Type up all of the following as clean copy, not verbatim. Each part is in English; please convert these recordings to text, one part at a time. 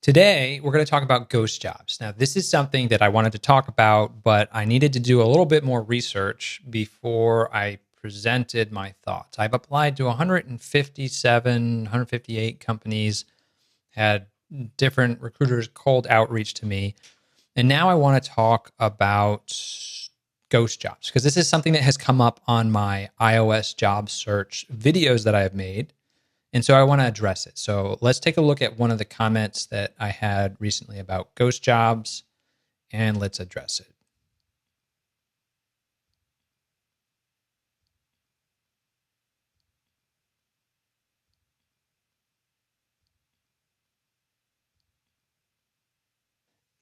Today, we're going to talk about ghost jobs. Now, this is something that I wanted to talk about, but I needed to do a little bit more research before I presented my thoughts. I've applied to 157, 158 companies, had different recruiters cold outreach to me. And now I want to talk about ghost jobs because this is something that has come up on my iOS job search videos that I have made. And so I want to address it. So let's take a look at one of the comments that I had recently about ghost jobs, and let's address it.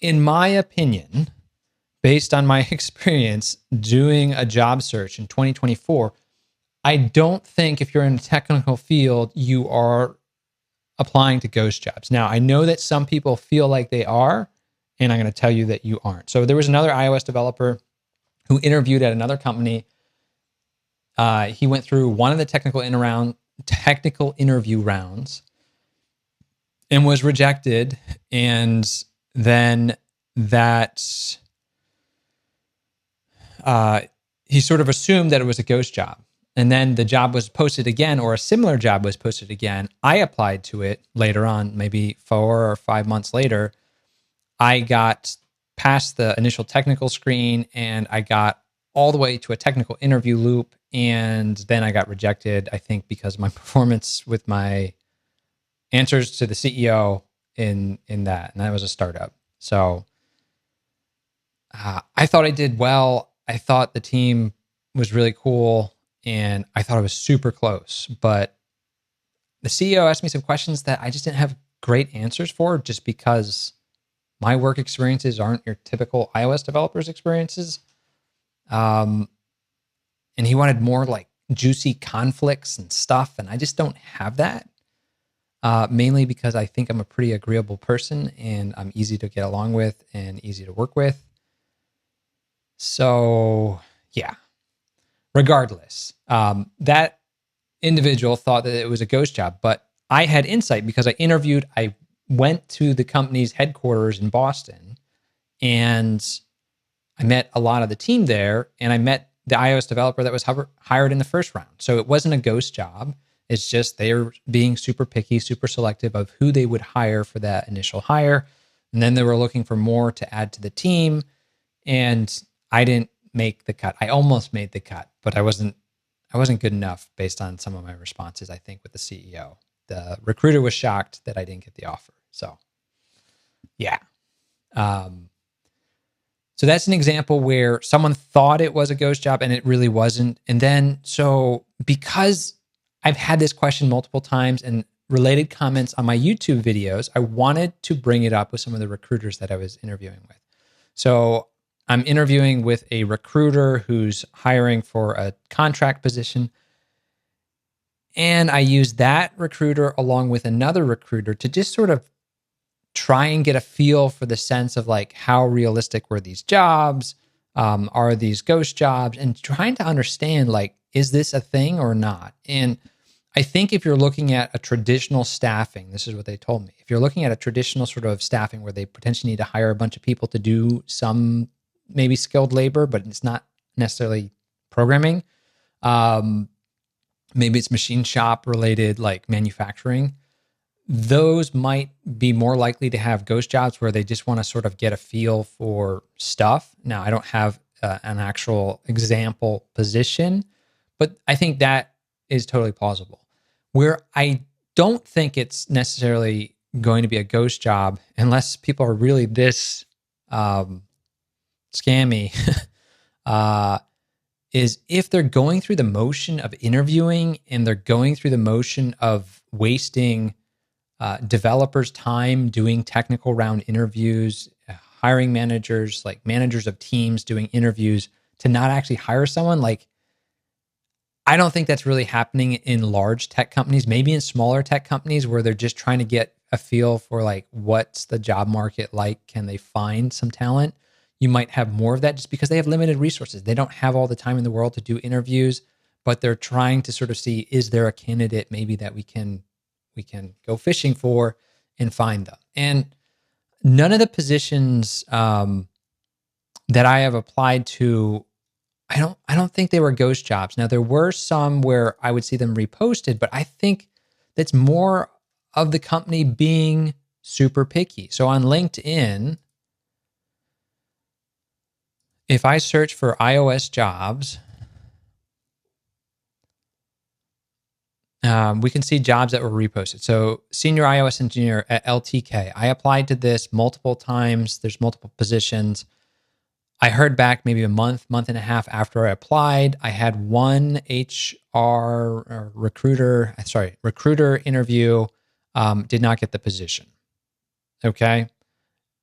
In my opinion, based on my experience doing a job search in 2024, I don't think if you're in a technical field, you are applying to ghost jobs. Now, I know that some people feel like they are, and I'm going to tell you that you aren't. So there was another iOS developer who interviewed at another company. He went through one of the technical interview rounds and was rejected. And then he sort of assumed that it was a ghost job. And then the job was posted again, or a similar job was posted again. I applied to it later on, maybe 4 or 5 months later. I got past the initial technical screen and I got all the way to a technical interview loop. And then I got rejected, I think, because of my performance with my answers to the CEO in that. And that was a startup. So I thought I did well. I thought the team was really cool. And I thought it was super close. But the CEO asked me some questions that I just didn't have great answers for, just because my work experiences aren't your typical iOS developer's experiences. And he wanted more like juicy conflicts and stuff. And I just don't have that. Mainly because I think I'm a pretty agreeable person and I'm easy to get along with and easy to work with. So, yeah. Regardless, that individual thought that it was a ghost job, but I had insight because I went to the company's headquarters in Boston and I met a lot of the team there, and I met the iOS developer that was hired in the first round. So it wasn't a ghost job. It's just they were being super picky, super selective of who they would hire for that initial hire. And then they were looking for more to add to the team. And I didn't make the cut. I almost made the cut, but I wasn't good enough based on some of my responses, I think, with the CEO. The recruiter was shocked that I didn't get the offer. So, yeah. So that's an example where someone thought it was a ghost job and it really wasn't. And then, so because I've had this question multiple times and related comments on my YouTube videos, I wanted to bring it up with some of the recruiters that I was interviewing with. So I'm interviewing with a recruiter who's hiring for a contract position. And I used that recruiter along with another recruiter to just sort of try and get a feel for the sense of like, how realistic were these jobs? Are these ghost jobs? And trying to understand, like, is this a thing or not? And I think if you're looking at a traditional staffing, this is what they told me. If you're looking at a traditional sort of staffing where they potentially need to hire a bunch of people to do some maybe skilled labor, but it's not necessarily programming. Maybe it's machine shop related, like manufacturing. Those might be more likely to have ghost jobs where they just want to sort of get a feel for stuff. Now, I don't have an actual example position, but I think that is totally plausible. Where I don't think it's necessarily going to be a ghost job unless people are really this scammy, is if they're going through the motion of interviewing and they're going through the motion of wasting developers' time doing technical round interviews, hiring managers, like managers of teams doing interviews to not actually hire someone. Like, I don't think that's really happening in large tech companies, maybe in smaller tech companies where they're just trying to get a feel for like, what's the job market like? Can they find some talent? You might have more of that just because they have limited resources. They don't have all the time in the world to do interviews, but they're trying to sort of see, is there a candidate maybe that we can go fishing for and find them? And none of the positions that I have applied to, I don't think they were ghost jobs. Now there were some where I would see them reposted, but I think that's more of the company being super picky. So on LinkedIn, if I search for iOS jobs, we can see jobs that were reposted. So senior iOS engineer at LTK. I applied to this multiple times. There's multiple positions. I heard back maybe a month and a half after I applied. I had one recruiter interview, did not get the position. Okay.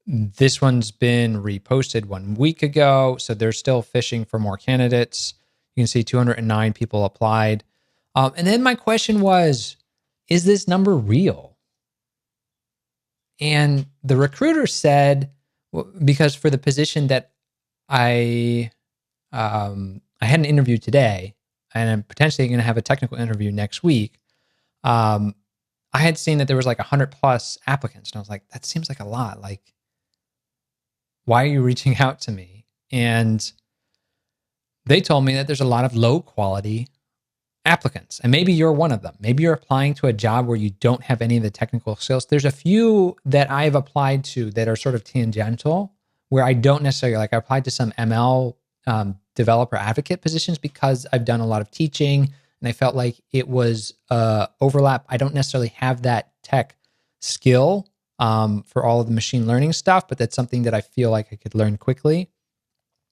This one's been reposted 1 week ago, so they're still fishing for more candidates. You can see 209 people applied. And then my question was, is this number real? And the recruiter said, because for the position that I had an interview today, and I'm potentially going to have a technical interview next week. I had seen that there was like 100 plus applicants, and I was like, that seems like a lot. Like, why are you reaching out to me? And they told me that there's a lot of low quality applicants, and maybe you're one of them. Maybe you're applying to a job where you don't have any of the technical skills. There's a few that I've applied to that are sort of tangential, where I don't necessarily, like I applied to some ML developer advocate positions because I've done a lot of teaching and I felt like it was overlap. I don't necessarily have that tech skill for all of the machine learning stuff, but that's something that I feel like I could learn quickly.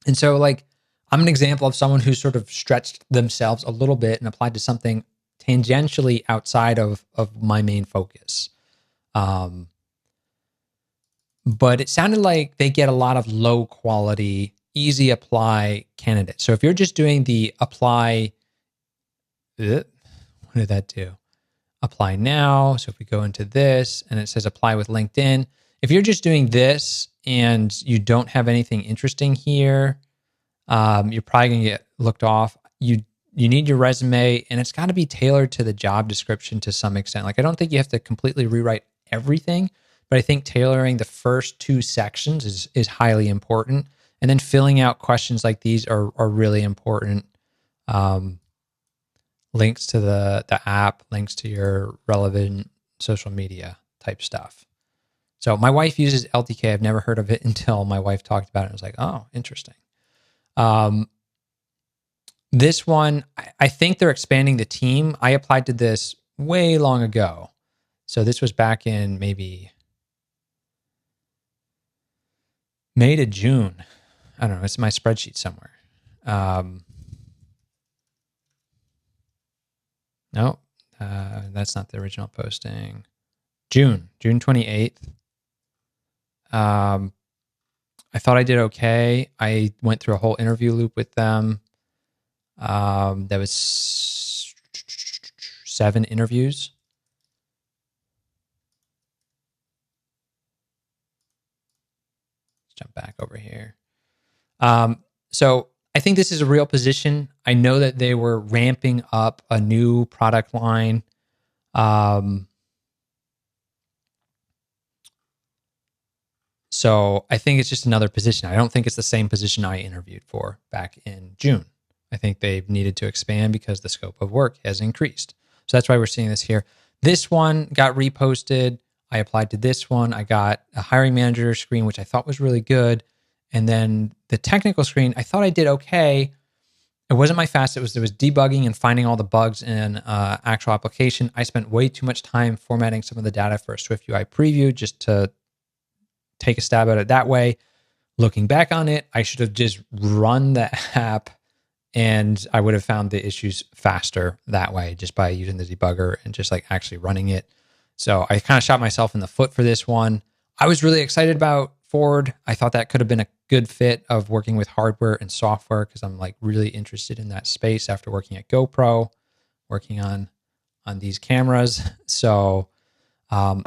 And so like, I'm an example of someone who sort of stretched themselves a little bit and applied to something tangentially outside of my main focus. But it sounded like they get a lot of low quality, easy apply candidates. So if you're just doing the apply, what did that do? Apply now. So if we go into this and it says apply with LinkedIn, if you're just doing this and you don't have anything interesting here, you're probably going to get looked off. You need your resume, and it's got to be tailored to the job description to some extent. Like, I don't think you have to completely rewrite everything, but I think tailoring the first 2 sections is highly important. And then filling out questions like these are really important. Links to the app, links to your relevant social media type stuff. So my wife uses LTK. I've never heard of it until my wife talked about it. I was like, oh, interesting. This one, I think they're expanding the team. I applied to this way long ago. So this was back in maybe May to June. I don't know. It's in my spreadsheet somewhere. No, that's not the original posting. June 28th. I thought I did okay. I went through a whole interview loop with them. That was 7 interviews. Let's jump back over here. So I think this is a real position. I know that they were ramping up a new product line. So I think it's just another position. I don't think it's the same position I interviewed for back in June. I think they've needed to expand because the scope of work has increased. So that's why we're seeing this here. This one got reposted. I applied to this one. I got a hiring manager screen, which I thought was really good. And then the technical screen, I thought I did okay. It wasn't my fast. It was debugging and finding all the bugs in actual application. I spent way too much time formatting some of the data for a Swift UI preview just to take a stab at it that way. Looking back on it, I should have just run the app and I would have found the issues faster that way just by using the debugger and just like actually running it. So I kind of shot myself in the foot for this one. I was really excited about Ford. I thought that could have been a good fit of working with hardware and software because I'm like really interested in that space after working at GoPro, working on these cameras. So I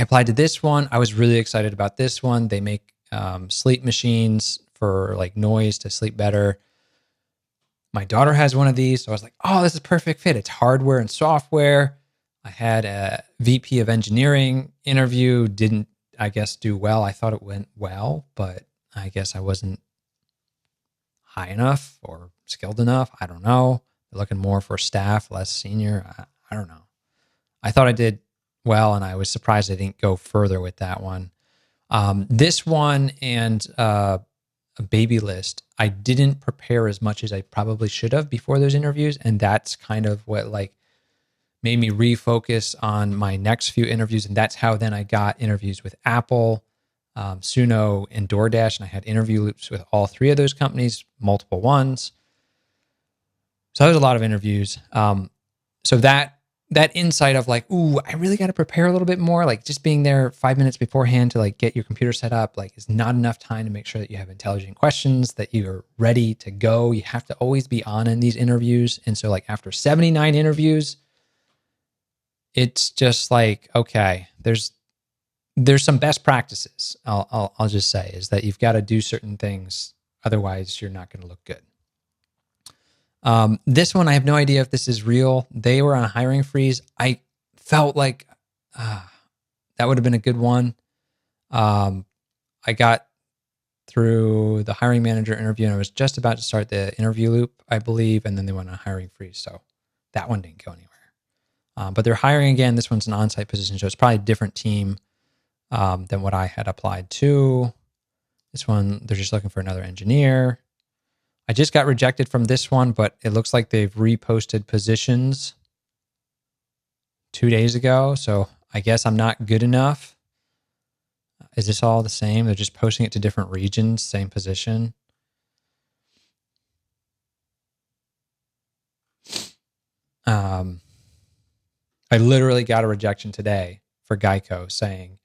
applied to this one. I was really excited about this one. They make sleep machines for like noise to sleep better. My daughter has one of these. So I was like, oh, this is a perfect fit. It's hardware and software. I had a VP of engineering interview. I guess, do well. I thought it went well, but I guess I wasn't high enough or skilled enough. I don't know. They're looking more for staff, less senior. I don't know. I thought I did well, and I was surprised I didn't go further with that one. This one and a baby list, I didn't prepare as much as I probably should have before those interviews, and that's kind of what like made me refocus on my next few interviews, and that's how then I got interviews with Apple, Suno, and DoorDash, and I had interview loops with all three of those companies, multiple ones. So that was a lot of interviews. So that insight of like, ooh, I really got to prepare a little bit more. Like just being there 5 minutes beforehand to like get your computer set up, like is not enough time to make sure that you have intelligent questions, that you're ready to go. You have to always be on in these interviews. And so like after 79 interviews, it's just like, okay, there's some best practices. I'll just say is that you've got to do certain things. Otherwise you're not going to look good. This one, I have no idea if this is real. They were on a hiring freeze. I felt like that would have been a good one. I got through the hiring manager interview and I was just about to start the interview loop, I believe, and then they went on a hiring freeze. So that one didn't go anywhere. But they're hiring again. This one's an on-site position, so it's probably a different team than what I had applied to. This one, they're just looking for another engineer. I just got rejected from this one, but it looks like they've reposted positions 2 days ago. So I guess I'm not good enough. Is this all the same? They're just posting it to different regions, same position. I literally got a rejection today for Geico saying,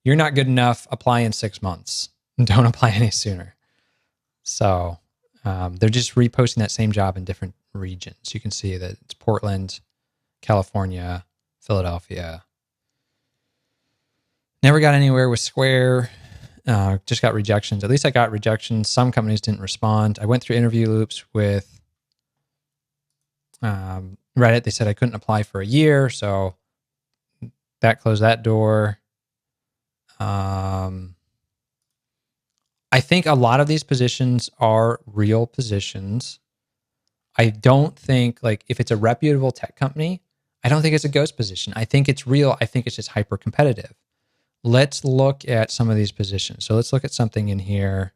you're not good enough, apply in 6 months. Don't apply any sooner. So they're just reposting that same job in different regions. You can see that it's Portland, California, Philadelphia. Never got anywhere with Square. Just got rejections. At least I got rejections. Some companies didn't respond. I went through interview loops with Reddit. They said I couldn't apply for a year, so that closed that door. I think a lot of these positions are real positions. I don't think, like, if it's a reputable tech company, I don't think it's a ghost position. I think it's real. I think it's just hyper competitive. Let's look at some of these positions. So let's look at something in here.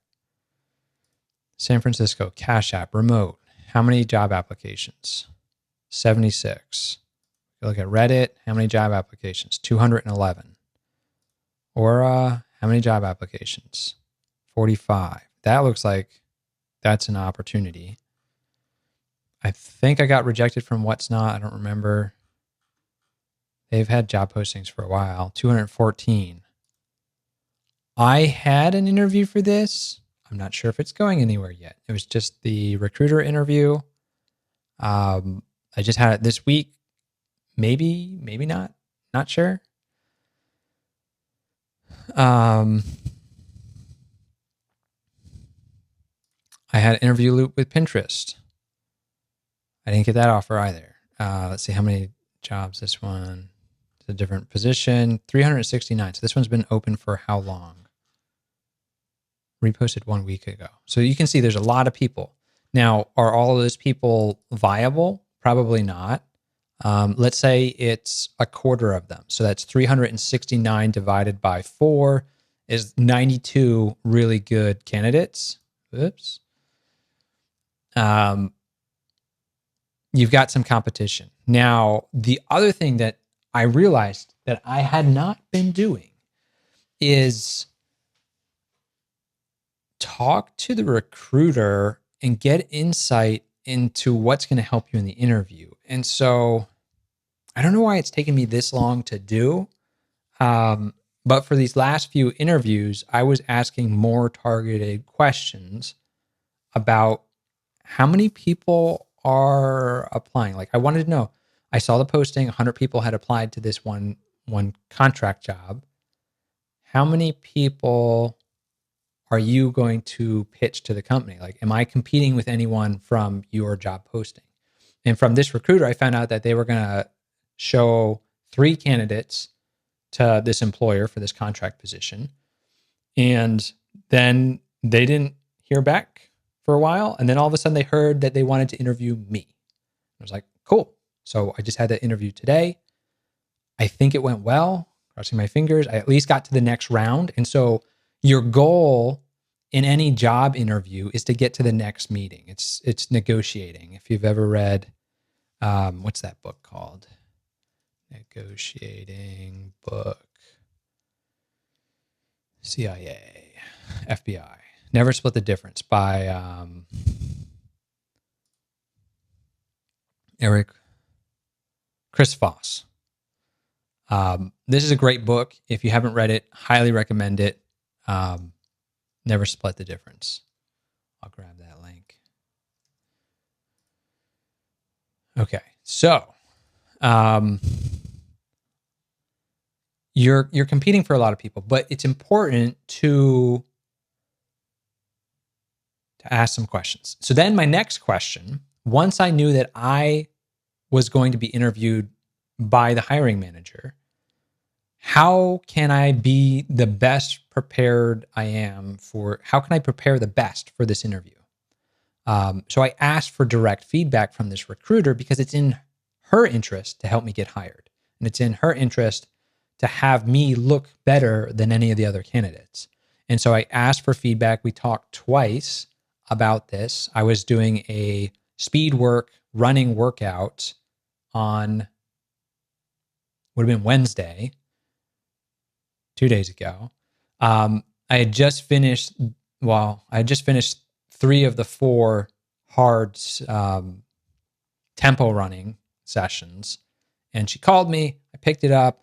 San Francisco, Cash App, remote. How many job applications? 76. Look at Reddit. How many job applications? 211. Aura, how many job applications? 45. That looks like that's an opportunity. I think I got rejected from What's Not. I don't remember. They've had job postings for a while. 214. I had an interview for this. I'm not sure if it's going anywhere yet. It was just the recruiter interview. I just had it this week. Maybe not. Not sure. I had an interview loop with Pinterest. I didn't get that offer either. Let's see how many jobs this one. It's a different position. 369. So this one's been open for how long? Reposted 1 week ago. So you can see there's a lot of people. Now, are all of those people viable? Probably not. Let's say it's a quarter of them. So that's 369 divided by 4 is 92 really good candidates. Oops. You've got some competition. Now, the other thing that I realized that I had not been doing is talk to the recruiter and get insight into what's going to help you in the interview. And so I don't know why it's taken me this long to do. But for these last few interviews, I was asking more targeted questions about how many people are applying. Like I wanted to know, I saw the posting, 100 people had applied to this one contract job. How many people are you going to pitch to the company? Like, am I competing with anyone from your job posting? And from this recruiter, I found out that they were going to show 3 candidates to this employer for this contract position. And then they didn't hear back for a while. And then all of a sudden they heard that they wanted to interview me. I was like, cool. So I just had that interview today. I think it went well, crossing my fingers. I at least got to the next round. And so your goal in any job interview is to get to the next meeting. It's negotiating. If you've ever read, what's that book called? Negotiating book. CIA, FBI. Never Split the Difference by Chris Voss. This is a great book. If you haven't read it, highly recommend it. Never Split the Difference. I'll grab that link. Okay, so you're competing for a lot of people, but it's important to ask some questions. So then my next question, once I knew that I was going to be interviewed by the hiring manager, how can I be the best prepared I am how can I prepare the best for this interview? So I asked for direct feedback from this recruiter because it's in her interest to help me get hired. And it's in her interest to have me look better than any of the other candidates. And so I asked for feedback. We talked twice about this. I was doing a speed work running workout on, would have been Wednesday, 2 days ago. I had just finished 3 of the 4 hard tempo running sessions. And she called me. I picked it up.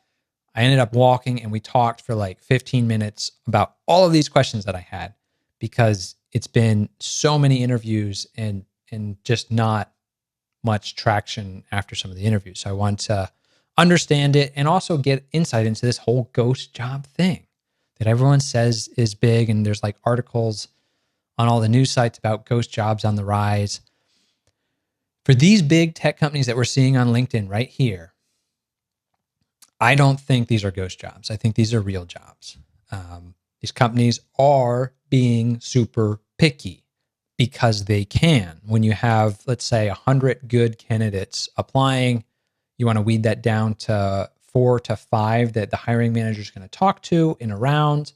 I ended up walking and we talked for like 15 minutes about all of these questions that I had, because it's been so many interviews and just not much traction after some of the interviews. So I want to understand it and also get insight into this whole ghost job thing that everyone says is big. And there's like articles on all the news sites about ghost jobs on the rise. For these big tech companies that we're seeing on LinkedIn right here, I don't think these are ghost jobs. I think these are real jobs. These companies are being super picky because they can. When you have, let's say, 100 good candidates applying, you want to weed that down to 4 to 5 that the hiring manager is going to talk to in a round.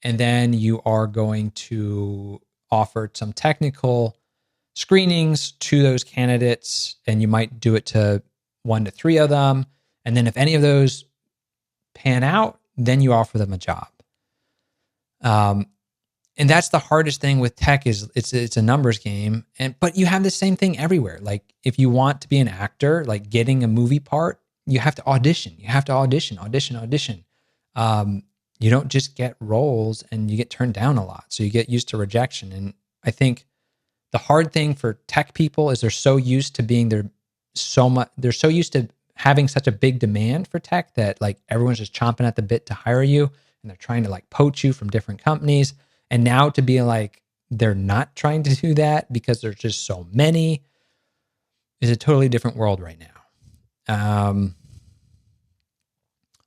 And then you are going to offer some technical screenings to those candidates, and you might do it to 1 to 3 of them. And then if any of those pan out, then you offer them a job. And that's the hardest thing with tech is it's a numbers game. But you have the same thing everywhere. Like if you want to be an actor, like getting a movie part, you have to audition. You have to audition. You don't just get roles and you get turned down a lot. So you get used to rejection. And I think the hard thing for tech people is they're so used to having such a big demand for tech that like everyone's just chomping at the bit to hire you, and they're trying to like poach you from different companies. And now to be like, they're not trying to do that because there's just so many is a totally different world right now.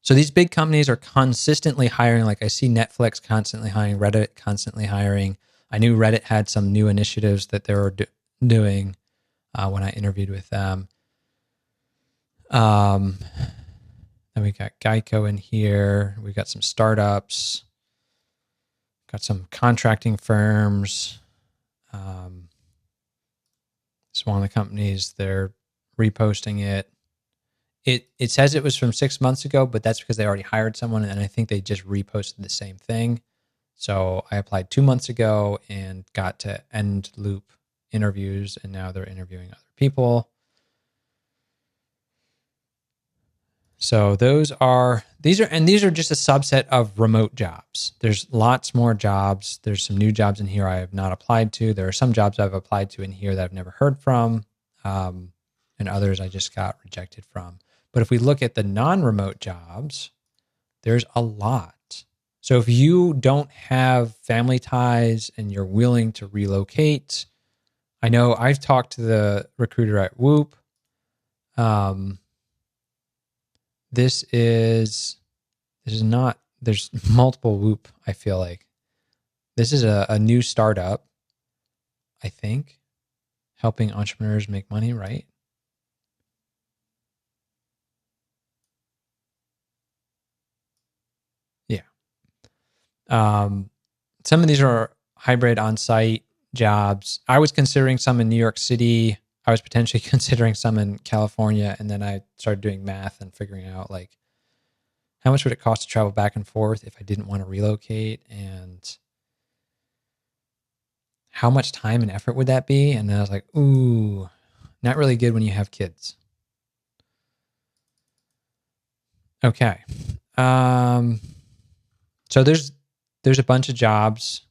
So these big companies are consistently hiring. Like I see Netflix constantly hiring, Reddit constantly hiring. I knew Reddit had some new initiatives that they were doing when I interviewed with them. Then we got Geico in here. We got some startups. Got some contracting firms. It's one of the companies, they're reposting it. It says it was from 6 months ago, but that's because they already hired someone, and I think they just reposted the same thing. So I applied 2 months ago and got to end loop interviews, and now they're interviewing other people. So these are just a subset of remote jobs. There's lots more jobs. There's some new jobs in here I have not applied to. There are some jobs I've applied to in here that I've never heard from, and others I just got rejected from. But if we look at the non-remote jobs, there's a lot. So if you don't have family ties and you're willing to relocate, I know I've talked to the recruiter at Whoop. This is there's multiple Whoop, I feel like. This is a new startup, I think, helping entrepreneurs make money, right? Yeah. Some of these are hybrid on-site jobs. I was considering some in New York City. I was potentially considering some in California. And then I started doing math and figuring out like, how much would it cost to travel back and forth if I didn't want to relocate? And how much time and effort would that be? And then I was like, ooh, not really good when you have kids. Okay. So there's a bunch of jobs.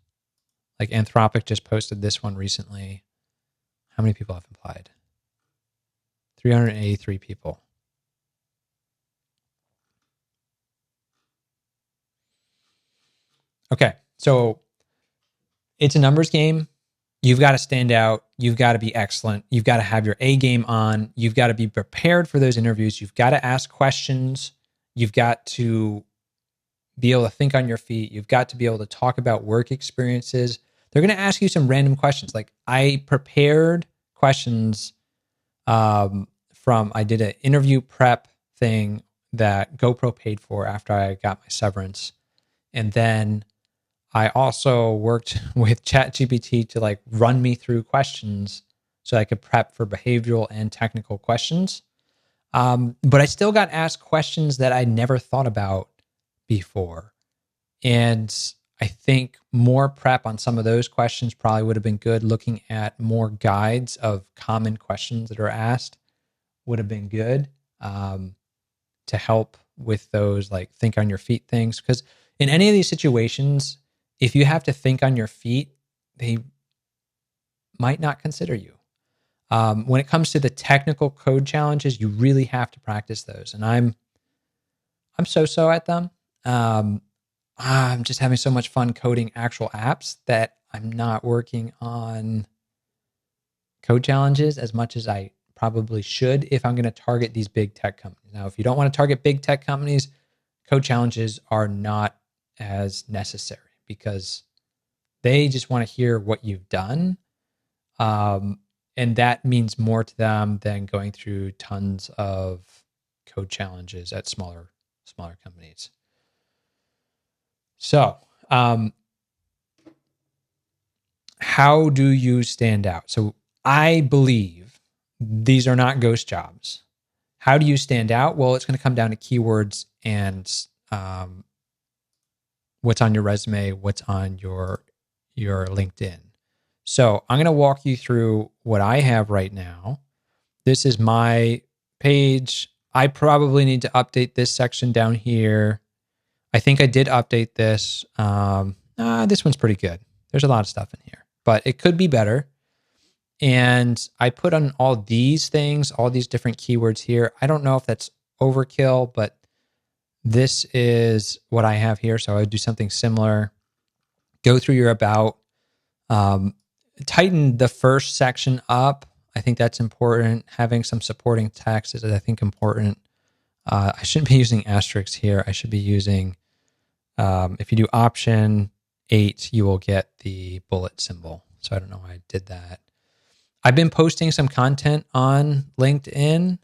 Like Anthropic just posted this one recently. How many people have applied? 383 people. Okay. So it's a numbers game. You've got to stand out. You've got to be excellent. You've got to have your A game on. You've got to be prepared for those interviews. You've got to ask questions. You've got to be able to think on your feet. You've got to be able to talk about work experiences. They're going to ask you some random questions. Like I prepared questions I did an interview prep thing that GoPro paid for after I got my severance. And then I also worked with ChatGPT to like run me through questions so I could prep for behavioral and technical questions. But I still got asked questions that I never thought about before. And I think more prep on some of those questions probably would have been good. Looking at more guides of common questions that are asked would have been good to help with those like think on your feet things. Because in any of these situations, if you have to think on your feet, they might not consider you. When it comes to the technical code challenges, you really have to practice those. And I'm so at them. I'm just having so much fun coding actual apps that I'm not working on code challenges as much as I probably should if I'm going to target these big tech companies. Now, if you don't want to target big tech companies, code challenges are not as necessary because they just want to hear what you've done. And that means more to them than going through tons of code challenges at smaller companies. So, how do you stand out? So I believe these are not ghost jobs. How do you stand out? Well, it's going to come down to keywords and what's on your resume, what's on your LinkedIn. So I'm going to walk you through what I have right now. This is my page. I probably need to update this section down here. I think I did update this. This one's pretty good. There's a lot of stuff in here, but it could be better. And I put on all these things, all these different keywords here. I don't know if that's overkill, but this is what I have here. So I would do something similar. Go through your about. Tighten the first section up. I think that's important. Having some supporting text is, I think, important. I shouldn't be using asterisks here. I should be using, if you do option 8, you will get the bullet symbol. So I don't know why I did that. I've been posting some content on LinkedIn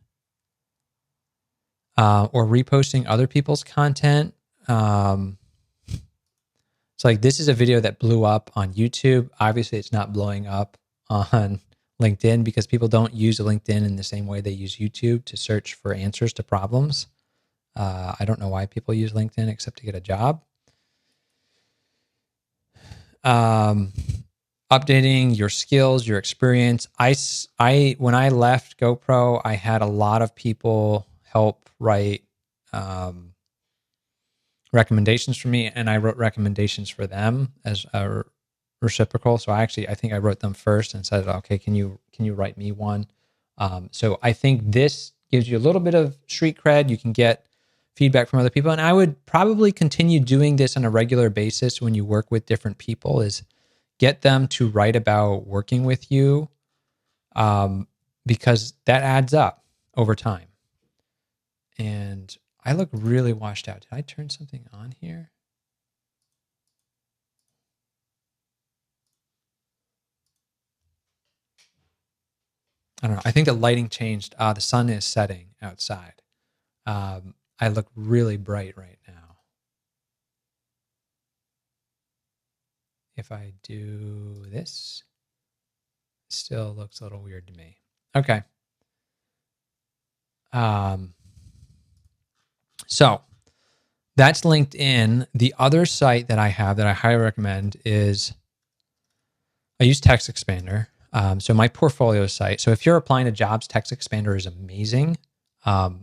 or reposting other people's content. So like this is a video that blew up on YouTube. Obviously, it's not blowing up on LinkedIn because people don't use LinkedIn in the same way they use YouTube to search for answers to problems. I don't know why people use LinkedIn except to get a job. Updating your skills, your experience. I when I left GoPro, I had a lot of people help write recommendations for me, and I wrote recommendations for them as a reciprocal. So I think I wrote them first and said, okay, can you write me one? So I think this gives you a little bit of street cred. You can get feedback from other people. And I would probably continue doing this on a regular basis when you work with different people, is get them to write about working with you, because that adds up over time. And I look really washed out. Did I turn something on here? I don't know. I think the lighting changed. The sun is setting outside. I look really bright right now. If I do this, it still looks a little weird to me. Okay. So that's LinkedIn. The other site that I have that I highly recommend is I use Text Expander. So my portfolio site. So if you're applying to jobs, Text Expander is amazing. I'll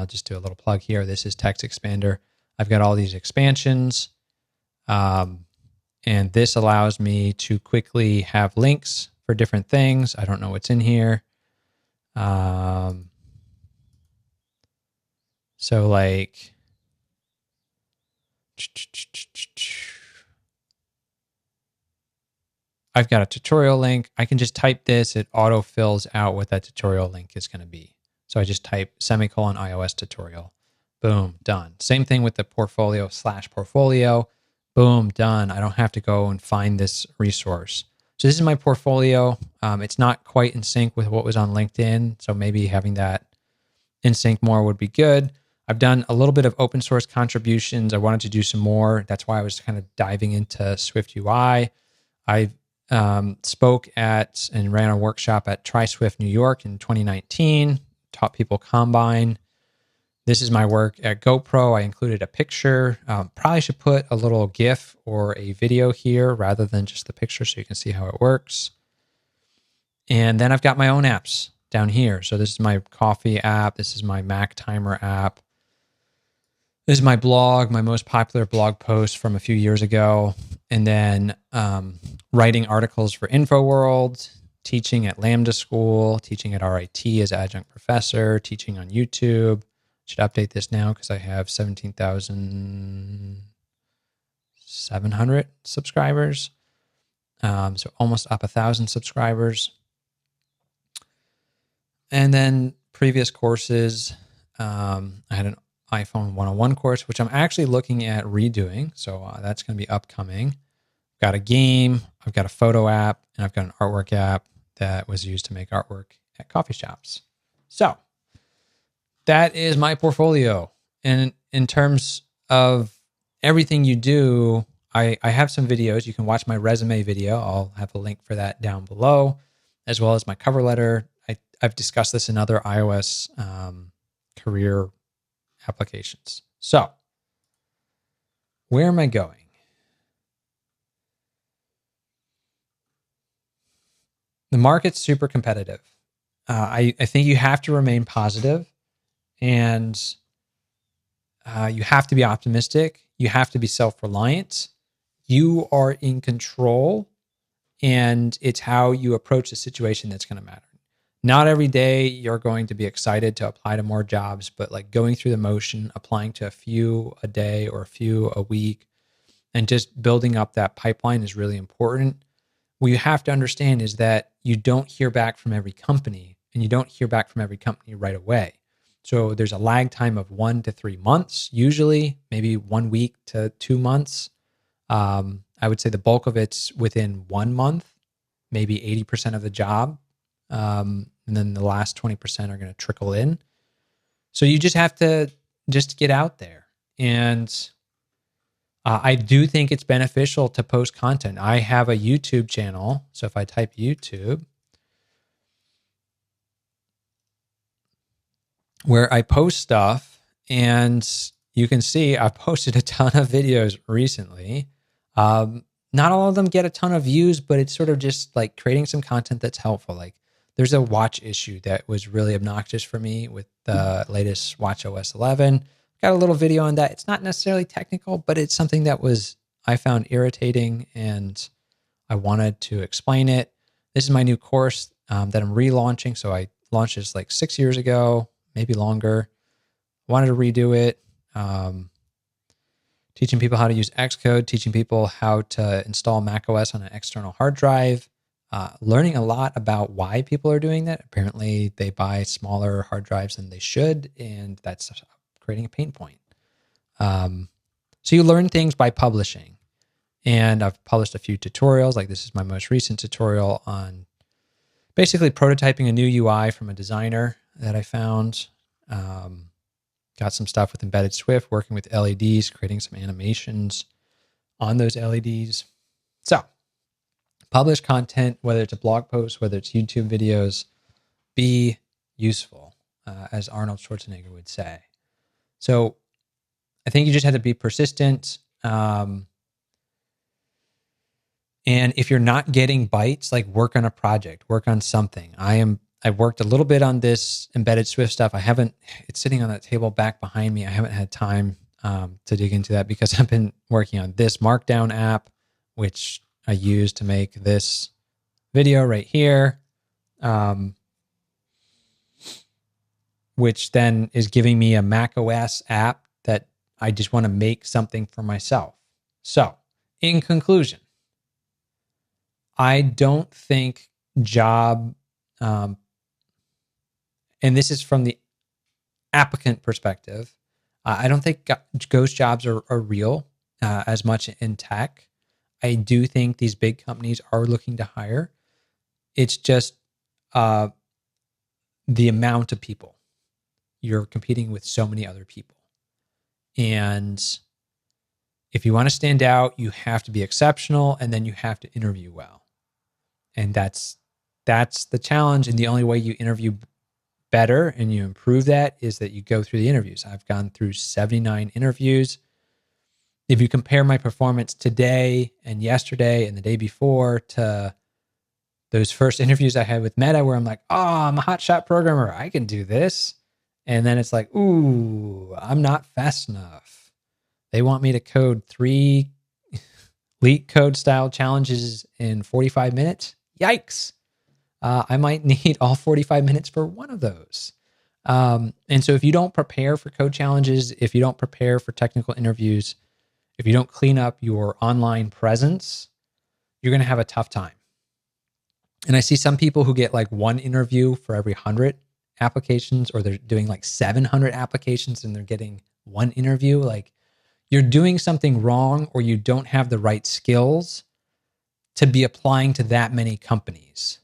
just do a little plug here. This is Text Expander. I've got all these expansions. And this allows me to quickly have links for different things. I don't know what's in here. So like, I've got a tutorial link. I can just type this. It auto fills out what that tutorial link is going to be. So I just type semicolon iOS tutorial. Boom, done. Same thing with the portfolio/portfolio. Boom, done. I don't have to go and find this resource. So this is my portfolio. It's not quite in sync with what was on LinkedIn. So maybe having that in sync more would be good. I've done a little bit of open source contributions. I wanted to do some more. That's why I was kind of diving into Swift UI. I spoke at and ran a workshop at TrySwift New York in 2019, taught people Combine. This is my work at GoPro. I included a picture. Probably should put a little GIF or a video here rather than just the picture so you can see how it works. And then I've got my own apps down here. So this is my coffee app. This is my Mac timer app. This is my blog, my most popular blog post from a few years ago. And then writing articles for InfoWorld, teaching at Lambda School, teaching at RIT as adjunct professor, teaching on YouTube. Should update this now because I have 17,700 subscribers. So almost up 1,000 subscribers. And then previous courses, I had an iPhone 101 course, which I'm actually looking at redoing. So that's going to be upcoming. I've got a game, I've got a photo app, and I've got an artwork app that was used to make artwork at coffee shops. So that is my portfolio. And in terms of everything you do, I have some videos. You can watch my resume video. I'll have a link for that down below, as well as my cover letter. I've discussed this in other iOS career applications. So where am I going? The market's super competitive. I think you have to remain positive, and you have to be optimistic. You have to be self-reliant. You are in control, and it's how you approach the situation that's going to matter. Not every day you're going to be excited to apply to more jobs, but like going through the motion, applying to a few a day or a few a week, and just building up that pipeline is really important. What you have to understand is that you don't hear back from every company, and you don't hear back from every company right away. So there's a lag time of 1 to 3 months, usually, maybe 1 week to 2 months. I would say the bulk of it's within 1 month, maybe 80% of the job. And then the last 20% are going to trickle in. So you just have to just get out there. And I do think it's beneficial to post content. I have a YouTube channel. So if I type YouTube, where I post stuff, and you can see I've posted a ton of videos recently. Not all of them get a ton of views, but it's sort of just like creating some content that's helpful. Like there's a watch issue that was really obnoxious for me with the latest watchOS 11. Got a little video on that. It's not necessarily technical, but it's something that I found irritating, and I wanted to explain it. This is my new course that I'm relaunching. So I launched this like 6 years ago, maybe longer. I wanted to redo it. Teaching people how to use Xcode, teaching people how to install macOS on an external hard drive, learning a lot about why people are doing that. Apparently, they buy smaller hard drives than they should, and that's creating a pain point. So you learn things by publishing. And I've published a few tutorials. Like this is my most recent tutorial on basically prototyping a new UI from a designer that I found. Got some stuff with embedded Swift, working with LEDs, creating some animations on those LEDs. So publish content, whether it's a blog post, whether it's YouTube videos, be useful, as Arnold Schwarzenegger would say. So I think you just have to be persistent. And if you're not getting bites, like work on a project, work on something. I've worked a little bit on this embedded Swift stuff. It's sitting on that table back behind me. I haven't had time to dig into that because I've been working on this Markdown app, which I use to make this video right here, which then is giving me a Mac OS app that I just want to make something for myself. So in conclusion, I don't think and this is from the applicant perspective, I don't think ghost jobs are real as much in tech. I do think these big companies are looking to hire. It's just the amount of people. You're competing with so many other people. And if you want to stand out, you have to be exceptional, and then you have to interview well. And that's the challenge. And the only way you interview better and you improve that is that you go through the interviews. I've gone through 79 interviews. If you compare my performance today and yesterday and the day before to those first interviews I had with Meta, where I'm like, oh, I'm a hotshot programmer, I can do this. And then it's like, ooh, I'm not fast enough. They want me to code 3 leak code style challenges in 45 minutes. Yikes. I might need all 45 minutes for one of those. And so if you don't prepare for code challenges, if you don't prepare for technical interviews, if you don't clean up your online presence, you're going to have a tough time. And I see some people who get like one interview for every 100 applications, or they're doing like 700 applications and they're getting one interview. Like, you're doing something wrong, or you don't have the right skills to be applying to that many companies.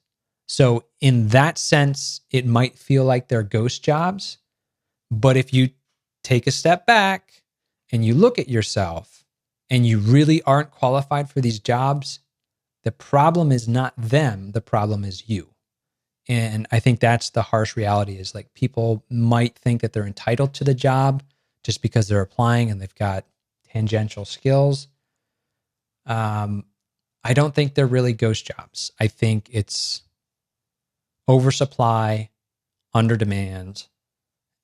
So in that sense, it might feel like they're ghost jobs. But if you take a step back and you look at yourself and you really aren't qualified for these jobs, the problem is not them, the problem is you. And I think that's the harsh reality, is like people might think that they're entitled to the job just because they're applying and they've got tangential skills. I don't think they're really ghost jobs. I think it's oversupply, under demand,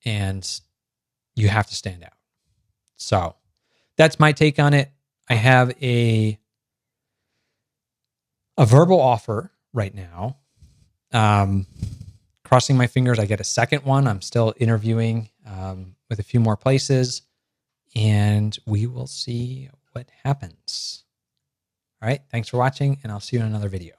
and you have to stand out. So that's my take on it. I have a verbal offer right now. Crossing my fingers, I get a second one. I'm still interviewing with a few more places, and we will see what happens. All right. Thanks for watching, and I'll see you in another video.